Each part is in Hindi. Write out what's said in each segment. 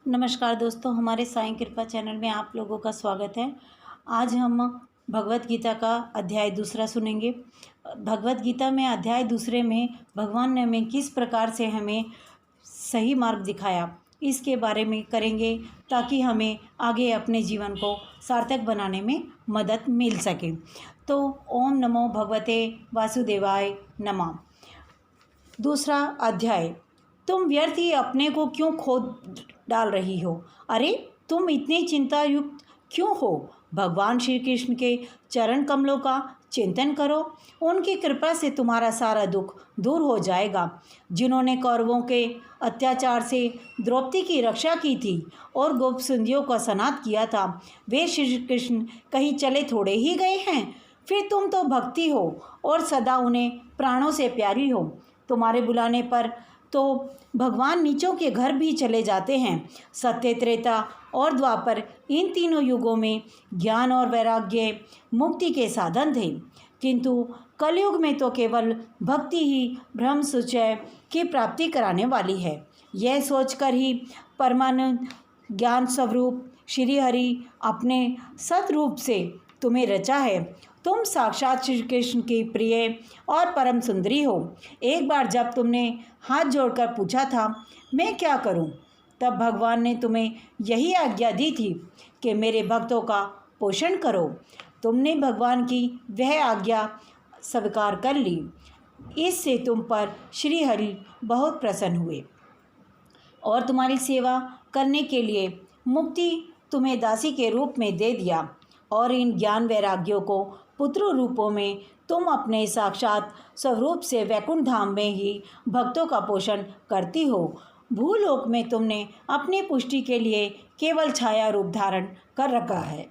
नमस्कार दोस्तों, हमारे साईं कृपा चैनल में आप लोगों का स्वागत है। आज हम भगवत गीता का अध्याय दूसरा सुनेंगे। भगवत गीता में अध्याय दूसरे में भगवान ने हमें किस प्रकार से हमें सही मार्ग दिखाया, इसके बारे में करेंगे ताकि हमें आगे अपने जीवन को सार्थक बनाने में मदद मिल सके। तो ओम नमो भगवते वासुदेवाय नमः। दूसरा अध्याय। तुम व्यर्थ ही अपने को क्यों खो डाल रही हो? अरे तुम इतनी चिंता युक्त क्यों हो? भगवान श्री कृष्ण के चरण कमलों का चिंतन करो। उनकी कृपा से तुम्हारा सारा दुख दूर हो जाएगा। जिन्होंने कौरवों के अत्याचार से द्रौपदी की रक्षा की थी और गोप सुंदियों का सनाथ किया था, वे श्री कृष्ण कहीं चले थोड़े ही गए हैं। फिर तुम तो भक्ति हो और सदा उन्हें प्राणों से प्यारी हो। तुम्हारे बुलाने पर तो भगवान नीचों के घर भी चले जाते हैं। सत्य, त्रेता और द्वापर, इन तीनों युगों में ज्ञान और वैराग्य मुक्ति के साधन थे, किंतु कलयुग में तो केवल भक्ति ही ब्रह्म सुचय की प्राप्ति कराने वाली है। यह सोचकर ही परमानंद ज्ञान स्वरूप श्री हरि अपने सतरूप से तुम्हें रचा है। तुम साक्षात श्री कृष्ण की प्रिय और परम सुंदरी हो। एक बार जब तुमने हाथ जोड़कर पूछा था मैं क्या करूं, तब भगवान ने तुम्हें यही आज्ञा दी थी कि मेरे भक्तों का पोषण करो। तुमने भगवान की वह आज्ञा स्वीकार कर ली। इससे तुम पर श्री हरि बहुत प्रसन्न हुए और तुम्हारी सेवा करने के लिए मुक्ति तुम्हें दासी के रूप में दे दिया। और इन ज्ञान वैराग्यों को पुत्र रूपों में तुम अपने साक्षात स्वरूप से वैकुंठ धाम में ही भक्तों का पोषण करती हो। भूलोक में तुमने अपनी पुष्टि के लिए केवल छाया रूप धारण कर रखा है।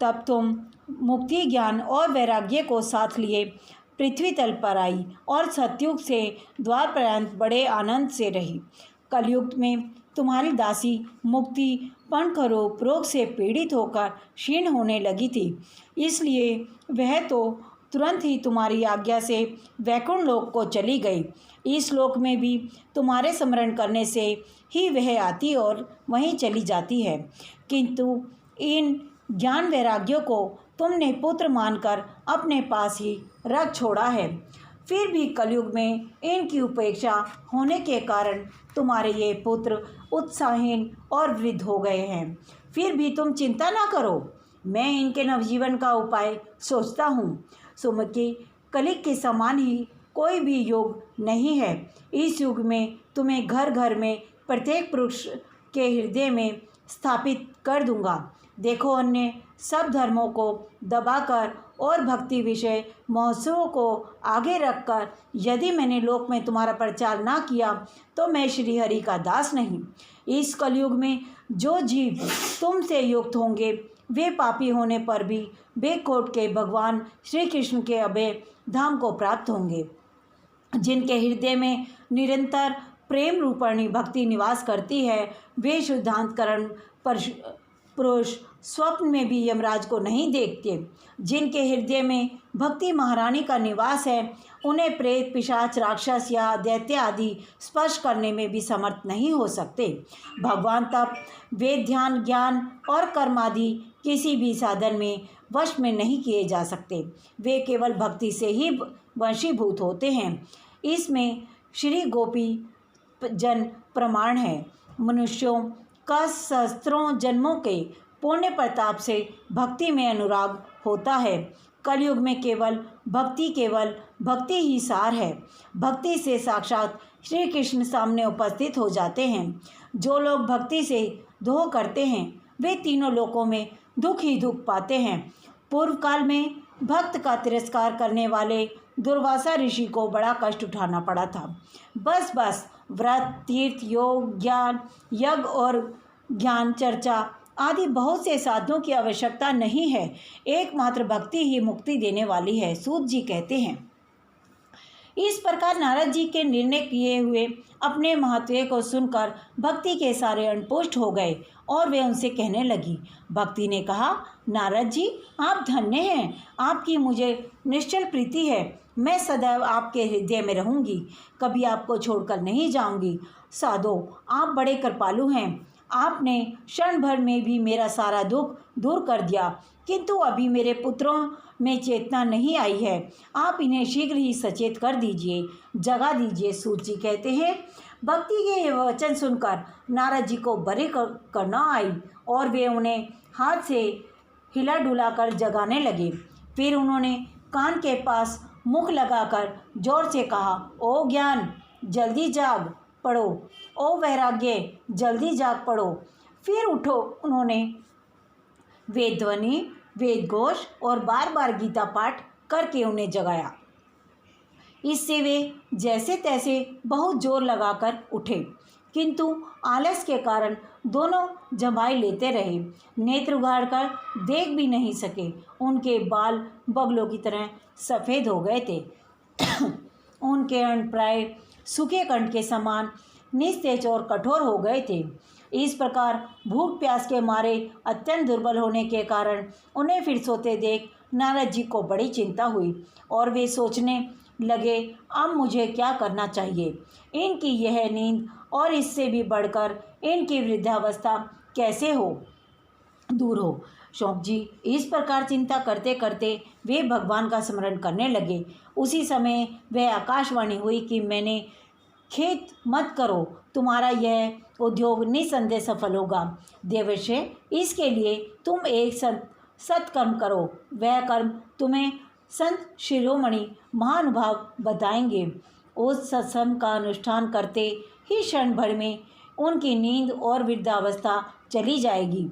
तब तुम मुक्ति, ज्ञान और वैराग्य को साथ लिए पृथ्वी तल पर आई और सतयुग से द्वार पर्यंत बड़े आनंद से रही। कलयुग में तुम्हारी दासी मुक्ति पंखरोग रोग से पीड़ित होकर क्षीण होने लगी थी, इसलिए वह तो तुरंत ही तुम्हारी आज्ञा से वैकुंठ लोक को चली गई। इस लोक में भी तुम्हारे स्मरण करने से ही वह आती और वहीं चली जाती है, किंतु इन ज्ञान वैराग्यों को तुमने पुत्र मानकर अपने पास ही रख छोड़ा है। फिर भी कलयुग में इनकी उपेक्षा होने के कारण तुम्हारे ये पुत्र उत्साहहीन और वृद्ध हो गए हैं। फिर भी तुम चिंता ना करो, मैं इनके नवजीवन का उपाय सोचता हूँ। सुमुखी, कलिग के समान ही कोई भी युग नहीं है। इस युग में तुम्हें घर घर में प्रत्येक पुरुष के हृदय में स्थापित कर दूंगा। देखो, अन्य सब धर्मों को दबाकर और भक्ति विषय महोत्सवों को आगे रखकर यदि मैंने लोक में तुम्हारा प्रचार ना किया तो मैं श्री हरि का दास नहीं। इस कलयुग में जो जीव तुमसे युक्त होंगे वे पापी होने पर भी बेखोट के भगवान श्री कृष्ण के अभय धाम को प्राप्त होंगे। जिनके हृदय में निरंतर प्रेम रूपणी भक्ति निवास करती है, वे शुद्धांतकरण पुरुष स्वप्न में भी यमराज को नहीं देखते। जिनके हृदय में भक्ति महारानी का निवास है, उन्हें प्रेत, पिशाच, राक्षस या दैत्य आदि स्पर्श करने में भी समर्थ नहीं हो सकते। भगवान तप, वेद, ध्यान, ज्ञान और कर्म आदि किसी भी साधन में वश में नहीं किए जा सकते। वे केवल भक्ति से ही वशीभूत होते हैं। इसमें श्री गोपी जन प्रमाण है। मनुष्यों का सहस्त्रों जन्मों के पुण्य प्रताप से भक्ति में अनुराग होता है। कलयुग में केवल भक्ति ही सार है। भक्ति से साक्षात श्री कृष्ण सामने उपस्थित हो जाते हैं। जो लोग भक्ति से द्रोह करते हैं वे तीनों लोकों में दुख ही दुख पाते हैं। पूर्व काल में भक्त का तिरस्कार करने वाले दुर्वासा ऋषि को बड़ा कष्ट उठाना पड़ा था। बस व्रत, तीर्थ, योग, ज्ञान, यज्ञ और ज्ञान चर्चा आदि बहुत से साधनों की आवश्यकता नहीं है। एकमात्र भक्ति ही मुक्ति देने वाली है। सूत जी कहते हैं, इस प्रकार नारद जी के निर्णय किए हुए अपने महत्व को सुनकर भक्ति के सारे अंतपुष्ट हो गए और वे उनसे कहने लगी। भक्ति ने कहा, नारद जी आप धन्य हैं, आपकी मुझे निश्चल प्रीति है। मैं सदैव आपके हृदय में रहूंगी, कभी आपको छोड़कर नहीं जाऊंगी। साधो आप बड़े कृपालु हैं, आपने क्षण भर में भी मेरा सारा दुख दूर कर दिया, किंतु अभी मेरे पुत्रों में चेतना नहीं आई है, आप इन्हें शीघ्र ही सचेत कर दीजिए, जगा दीजिए। सूत जी कहते हैं, भक्ति के ये वचन सुनकर नारद जी को बड़े करना आई और वे उन्हें हाथ से हिला डुला कर जगाने लगे। फिर उन्होंने कान के पास मुख लगाकर जोर से कहा, ओ ज्ञान जल्दी जाग पढ़ो, ओ वैराग्य जल्दी जाग पढ़ो। फिर उठो उन्होंने वेद ध्वनि, वेद घोष और बार बार गीता पाठ करके उन्हें जगाया। इससे वे जैसे तैसे बहुत जोर लगाकर उठे, किंतु आलस के कारण दोनों जमाई लेते रहे, नेत्र उघाड़कर देख भी नहीं सके। उनके बाल बगलों की तरह सफ़ेद हो गए थे। उनके अंग प्राय सूखे कंठ के समान निस्तेज और कठोर हो गए थे। इस प्रकार भूख प्यास के मारे अत्यंत दुर्बल होने के कारण उन्हें फिर सोते देख नारद जी को बड़ी चिंता हुई और वे सोचने लगे, अब मुझे क्या करना चाहिए। इनकी यह नींद और इससे भी बढ़कर इनकी वृद्धावस्था कैसे दूर हो। शौक जी इस प्रकार चिंता करते करते वे भगवान का स्मरण करने लगे। उसी समय वह आकाशवाणी हुई कि मैंने खेद मत करो, तुम्हारा यह उद्योग निसंदेह सफल होगा। देवर्षि इसके लिए तुम एक सत्कर्म करो, वह कर्म तुम्हें संत शिरोमणि महानुभाव बताएंगे। उस सत्संग का अनुष्ठान करते ही क्षण भर में उनकी नींद और वृद्धावस्था चली जाएगी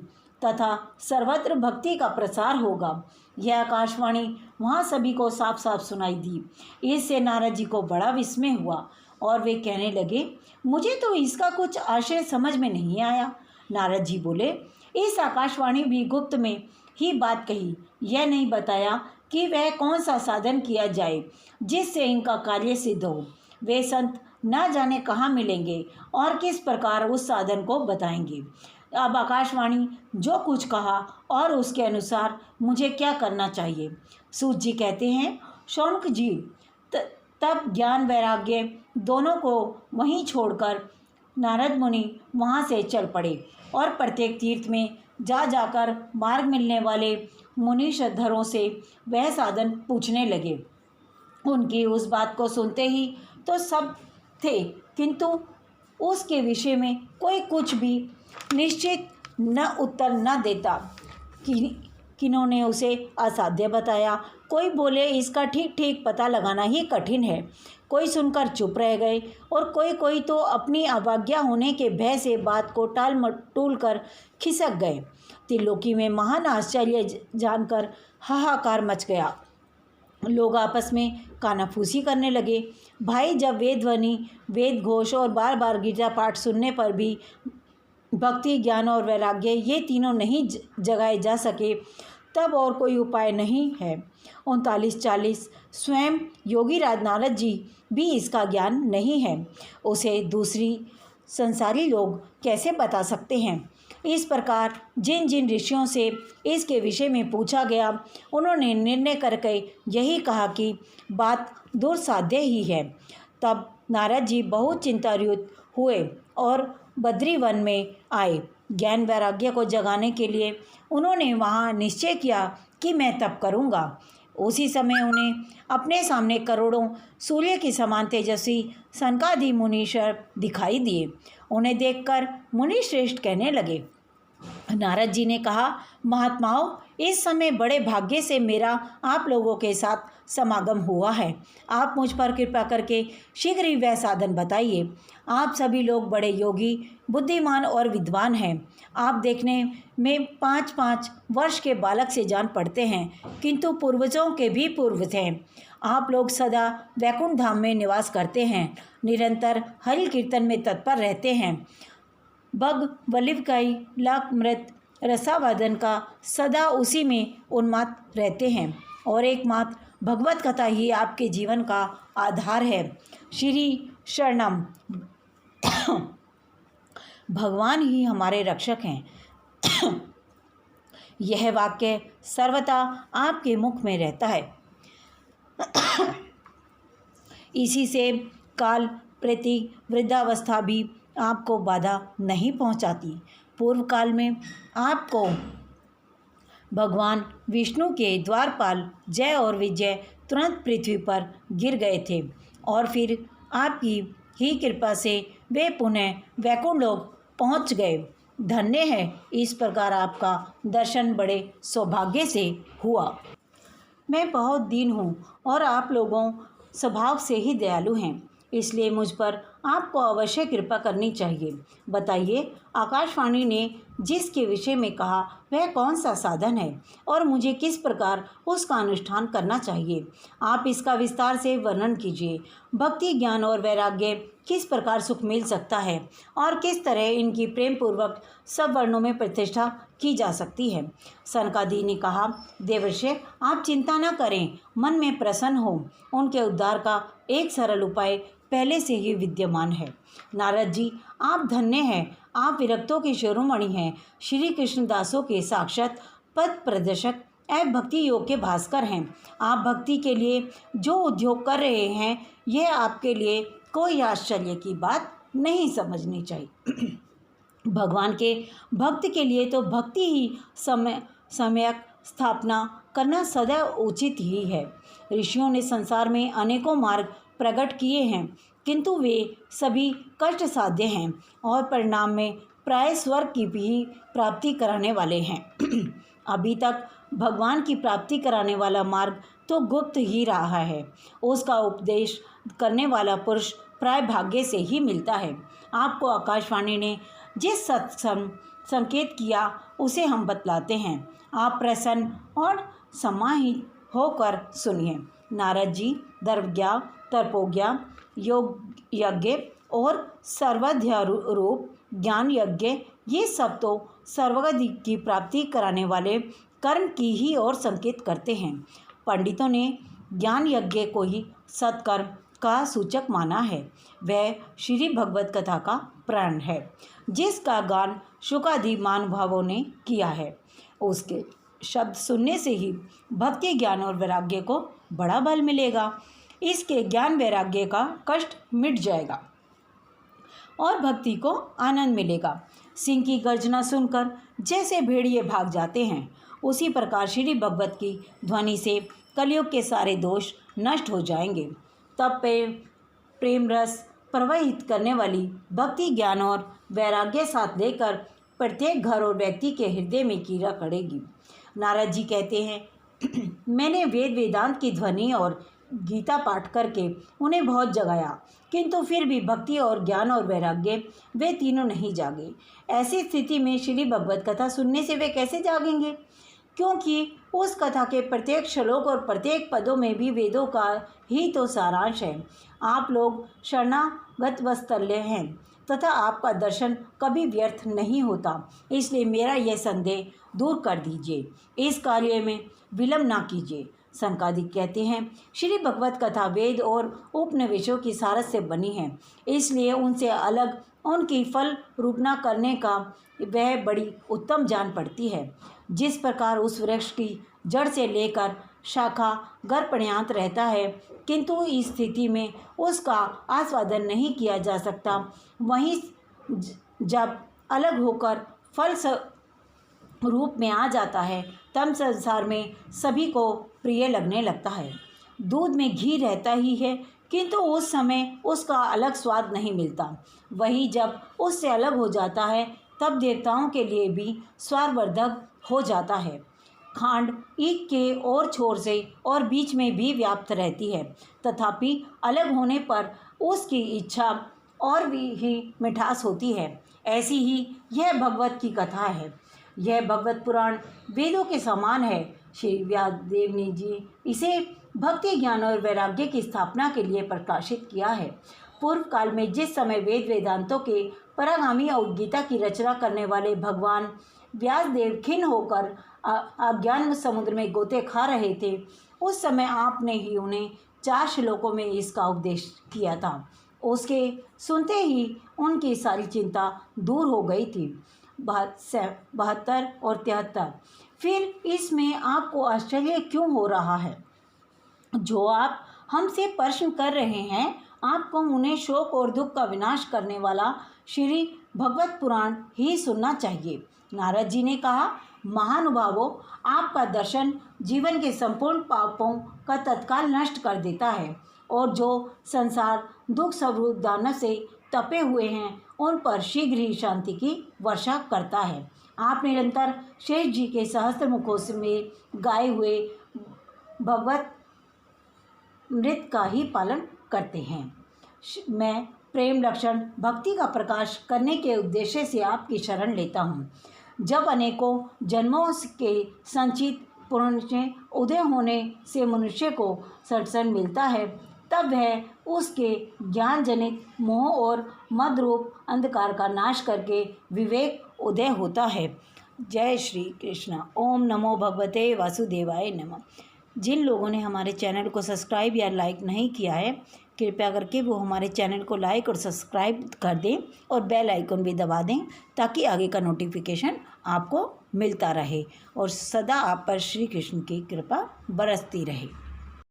तथा सर्वत्र भक्ति का प्रसार होगा। यह आकाशवाणी वहाँ सभी को साफ साफ सुनाई दी। इससे नारद जी को बड़ा विस्मय हुआ और वे कहने लगे, मुझे तो इसका कुछ आशय समझ में नहीं आया। नारद जी बोले, इस आकाशवाणी भी गुप्त में ही बात कही, यह नहीं बताया कि वह कौन सा साधन किया जाए जिससे इनका कार्य सिद्ध हो। वे संत न जाने कहाँ मिलेंगे और किस प्रकार उस साधन को बताएंगे। अब आकाशवाणी जो कुछ कहा और उसके अनुसार मुझे क्या करना चाहिए। सूत जी कहते हैं, शौनक जी तब ज्ञान वैराग्य दोनों को वहीं छोड़कर नारद मुनि वहाँ से चल पड़े और प्रत्येक तीर्थ में जाकर मार्ग मिलने वाले मुनि श्रद्धरों से वह साधन पूछने लगे। उनकी उस बात को सुनते ही तो सब थे, किंतु उसके विषय में कोई कुछ भी निश्चित न उत्तर न देता। किन्होंने उसे असाध्य बताया, कोई बोले इसका ठीक ठीक पता लगाना ही कठिन है, कोई सुनकर चुप रह गए और कोई तो अपनी अवज्ञा होने के भय से बात को टाल मटोल कर खिसक गए। त्रिलोकी में महान आश्चर्य जानकर हाहाकार मच गया। लोग आपस में कानाफूसी करने लगे। भाई जब वेद ध्वनि, वेद घोष और बार बार गीता पाठ सुनने पर भी भक्ति, ज्ञान और वैराग्य ये तीनों नहीं जगाए जा सके, तब और कोई उपाय नहीं है। 39-40 स्वयं योगीराज नारद जी भी इसका ज्ञान नहीं है, उसे दूसरी संसारी लोग कैसे बता सकते हैं। इस प्रकार जिन जिन ऋषियों से इसके विषय में पूछा गया, उन्होंने निर्णय करके यही कहा कि बात दुर्साध्य ही है। तब नारद जी बहुत चिंतायुक्त हुए और बद्रीवन में आए। ज्ञान वैराग्य को जगाने के लिए उन्होंने वहाँ निश्चय किया कि मैं तप करूँगा। उसी समय उन्हें अपने सामने करोड़ों सूर्य की समान तेजस्वी सनकादि मुनीश्वर दिखाई दिए। उन्हें देखकर मुनि श्रेष्ठ कहने लगे। नारद जी ने कहा, महात्माओं, इस समय बड़े भाग्य से मेरा आप लोगों के साथ समागम हुआ है। आप मुझ पर कृपा करके शीघ्र ही वह साधन बताइए। आप सभी लोग बड़े योगी, बुद्धिमान और विद्वान हैं। आप देखने में 5-5 वर्ष के बालक से जान पड़ते हैं, किंतु पूर्वजों के भी पूर्वज हैं। आप लोग सदा वैकुंठ धाम में निवास करते हैं, निरंतर हरि कीर्तन में तत्पर रहते हैं। बग वल्लभकाई लाख मृत रसावादन का सदा उसी में उन्माद रहते हैं। और एकमात्र भगवत कथा ही आपके जीवन का आधार है। श्री शरणम, भगवान ही हमारे रक्षक हैं। यह वाक्य सर्वथा आपके मुख में रहता है। इसी से काल प्रति वृद्धावस्था भी आपको बाधा नहीं पहुंचाती। पूर्व काल में आपको भगवान विष्णु के द्वारपाल जय और विजय तुरंत पृथ्वी पर गिर गए थे और फिर आपकी ही कृपा से वे पुनः वैकुंठ लोक पहुंच गए। धन्य है, इस प्रकार आपका दर्शन बड़े सौभाग्य से हुआ। मैं बहुत दीन हूँ और आप लोगों स्वभाव से ही दयालु हैं, इसलिए मुझ पर आपको अवश्य कृपा करनी चाहिए। बताइए, आकाशवाणी ने जिसके विषय में कहा वह कौन सा साधन है और मुझे किस प्रकार उसका अनुष्ठान करना चाहिए? आप इसका विस्तार से वर्णन कीजिए। भक्ति, ज्ञान और वैराग्य किस प्रकार सुख मिल सकता है और किस तरह इनकी प्रेम पूर्वक सब वर्णों में प्रतिष्ठा की जा सकती है। सनकादि ने कहा, देवर्षि, आप चिंता न करें, मन में प्रसन्न हो। उनके उद्धार का एक सरल उपाय पहले से ही विद्यमान है। नारद जी, आप धन्य हैं, आप विरक्तों के शिरोमणि हैं, श्री कृष्णदासों के साक्षात पथ प्रदर्शक एवं भक्ति योग के भास्कर हैं। आप भक्ति के लिए जो उद्योग कर रहे हैं, यह आपके लिए कोई आश्चर्य की बात नहीं समझनी चाहिए। भगवान के भक्त के लिए तो भक्ति ही सम्यक स्थापना करना सदैव उचित ही है। ऋषियों ने संसार में अनेकों मार्ग प्रकट किए हैं, किंतु वे सभी कष्ट साध्य हैं और परिणाम में प्राय स्वर्ग की भी प्राप्ति कराने वाले हैं। अभी तक भगवान की प्राप्ति कराने वाला मार्ग तो गुप्त ही रहा है। उसका उपदेश करने वाला पुरुष प्राय भाग्य से ही मिलता है। आपको आकाशवाणी ने जिस सत्संग संकेत किया उसे हम बतलाते हैं। आप प्रसन्न और समाहित होकर सुनिए। नारद जी, दर्वज्ञा, तर्पोज्ञा, योग यज्ञ और सर्वाध्यारूप ज्ञान यज्ञ, ये सब तो सर्वगति की प्राप्ति कराने वाले कर्म की ही ओर संकेत करते हैं। पंडितों ने ज्ञान यज्ञ को ही सत्कर्म का सूचक माना है। वह श्री भगवत कथा का प्राण है, जिसका गान शुकादि महानुभावों ने किया है। उसके शब्द सुनने से ही भक्ति, ज्ञान और वैराग्य को बड़ा बल मिलेगा। इसके ज्ञान वैराग्य का कष्ट मिट जाएगा और भक्ति को आनंद मिलेगा। सिंह की गर्जना सुनकर जैसे भेड़िए भाग जाते हैं, उसी प्रकार श्री भगवत की ध्वनि से कलयुग के सारे दोष नष्ट हो जाएंगे। तब प्रेम रस प्रवाहित करने वाली भक्ति, ज्ञान और वैराग्य साथ लेकर प्रत्येक घर और व्यक्ति के हृदय में कीड़ा करेगी। नारद जी कहते हैं, मैंने वेद वेदांत की ध्वनि और गीता पाठ करके उन्हें बहुत जगाया, किंतु फिर भी भक्ति और ज्ञान और वैराग्य वे तीनों नहीं जागे। ऐसी स्थिति में श्री भगवत कथा सुनने से वे कैसे जागेंगे? क्योंकि उस कथा के प्रत्येक श्लोक और प्रत्येक पदों में भी वेदों का ही तो सारांश है। आप लोग शरणागत वत्सल्य हैं तथा आपका दर्शन कभी व्यर्थ नहीं होता, इसलिए मेरा यह संदेह दूर कर दीजिए। इस कार्य में विलंब ना कीजिए। संकादिक कहते हैं, श्री भगवत कथा वेद और उपनिवेशों की सारस से बनी है, इसलिए उनसे अलग उनकी फल रूपना करने का वह बड़ी उत्तम जान पड़ती है। जिस प्रकार उस वृक्ष की जड़ से लेकर शाखा घर पर्यंत रहता है, किंतु इस स्थिति में उसका आस्वादन नहीं किया जा सकता, वहीं जब अलग होकर फल रूप में आ जाता है, तब संसार में सभी को प्रिय लगने लगता है। दूध में घी रहता ही है, किंतु उस समय उसका अलग स्वाद नहीं मिलता। वही जब उससे अलग हो जाता है, तब देवताओं के लिए भी स्वादवर्धक हो जाता है। खांड ईख के और छोर से और बीच में भी व्याप्त रहती है, तथापि अलग होने पर उसकी इच्छा और भी ही मिठास होती है। ऐसी ही यह भगवत की कथा है। यह भगवत पुराण वेदों के समान है। श्री व्यासदेव ने जी इसे भक्ति, ज्ञान और वैराग्य की स्थापना के लिए प्रकाशित किया है। पूर्व काल में जिस समय वेद वेदांतों के परागामी और गीता की रचना करने वाले भगवान व्यासदेव खिन्न होकर अज्ञान समुद्र में गोते खा रहे थे, उस समय आपने ही उन्हें 4 श्लोकों में इसका उपदेश किया था। उसके सुनते ही उनकी सारी चिंता दूर हो गई थी। 72 और 73। फिर इसमें आपको आश्चर्य क्यों हो रहा है? जो आप हमसे प्रश्न कर रहे हैं, आपको उन्हें शोक और दुख का विनाश करने वाला श्री भगवत पुराण ही सुनना चाहिए। नारद जी ने कहा, महानुभावों, आपका दर्शन जीवन के संपूर्ण पापों का तत्काल नष्ट कर देता है और जो संसार दुख स्वरूप दानव से तपे हुए हैं उन पर शीघ्र ही शांति की वर्षा करता है। आप निरंतर शेष जी के सहस्त्र मुखों में गाए हुए भगवत मृत का ही पालन करते हैं। मैं प्रेम लक्षण भक्ति का प्रकाश करने के उद्देश्य से आपकी शरण लेता हूँ। जब अनेकों जन्मों के संचित पुण्य उदय होने से मनुष्य को सत्संग मिलता है, तब वह उसके ज्ञान जनित मोह और मद रूप अंधकार का नाश करके विवेक उदय होता है। जय श्री कृष्ण। ओम नमो भगवते वासुदेवाय नमः। जिन लोगों ने हमारे चैनल को सब्सक्राइब या लाइक नहीं किया है, कृपया करके वो हमारे चैनल को लाइक और सब्सक्राइब कर दें और बेल आइकन भी दबा दें, ताकि आगे का नोटिफिकेशन आपको मिलता रहे और सदा आप पर श्री कृष्ण की कृपा बरसती रहे।